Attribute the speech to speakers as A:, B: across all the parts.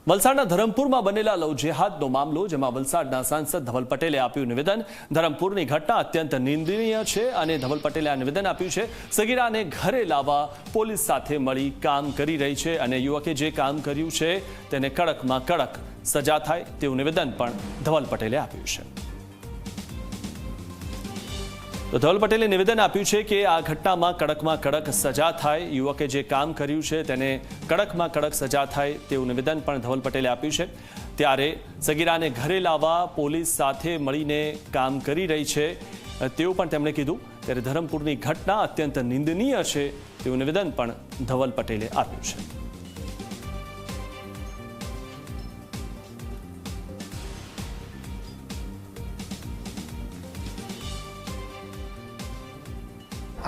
A: વલસાડના ધરમપુરમાં બનેલા લવ જેહાદનો મામલો, જેમાં વલસાડના સાંસદ ધવલ પટેલે આપ્યું નિવેદન। ધરમપુરની ઘટના અત્યંત નિંદનીય છે અને ધવલ પટેલે આ નિવેદન આપ્યું છે। સગીરાને ઘરે લાવવા પોલીસ સાથે મળી કામ કરી રહી છે અને યુવકે જે કામ કર્યું છે તેને કડકમાં કડક સજા થાય તેવું નિવેદન પણ ધવલ પટેલે આપ્યું છે। તો ધવલ પટેલે નિવેદન આપ્યું છે કે આ ઘટનામાં કડકમાં કડક સજા થાય, યુવકે જે કામ કર્યું છે તેને કડકમાં કડક સજા થાય તેવું નિવેદન પણ ધવલ પટેલે આપ્યું છે। ત્યારે સગીરાને ઘરે લાવવા પોલીસ સાથે મળીને કામ કરી રહી છે તેવું પણ તેમણે કીધું। ત્યારે ધરમપુરની ઘટના અત્યંત નિંદનીય છે તેવું નિવેદન પણ ધવલ પટેલે આપ્યું છે।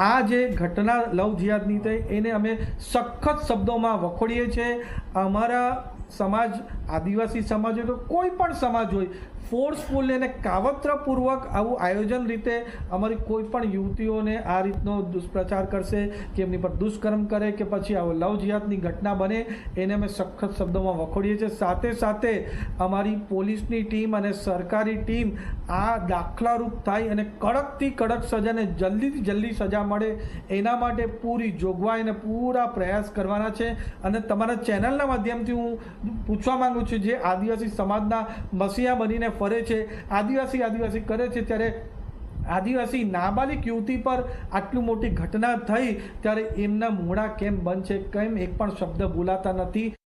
B: આ જે ઘટના લવ જિહાદની થઈ એને અમે સખત શબ્દોમાં વખોડીએ છીએ। અમારા સમાજ, આદિવાસી સમાજ હોય તો કોઈ પણ સમાજ હોય, ફોર્સફુલ અને કાવતરાપૂર્વક આવું આયોજન રીતે અમારી કોઈ પણ યુવતીઓને આ રીતનો દુષ્પ્રચાર કરશે કે એમની પર દુષ્કર્મ કરે કે પછી આવો લવ જિહાદની ઘટના બને એને અમે સખત શબ્દોમાં વખોડીએ છીએ। સાથે સાથે અમારી પોલીસની ટીમ અને સરકારી ટીમ આ દાખલારૂપ થાય અને કડકથી કડક સજાને જલ્દીથી જલ્દી સજા મળે એના માટે પૂરી જોગવાઈ અને પૂરા પ્રયાસ કરવાના છે। અને તમારા ચેનલના માધ્યમથી હું પૂછવા માંગુ છું, જે આદિવાસી સમાજના મસીહા બનીને ફરે છે, આદિવાસી કરે છે, ત્યારે આદિવાસી નાબાલિગ યુવતી પર આટલી મોટી ઘટના થઈ ત્યારે એમના મોઢા કેમ બંધ છે, કેમ એક પણ શબ્દ બોલાતા નથી।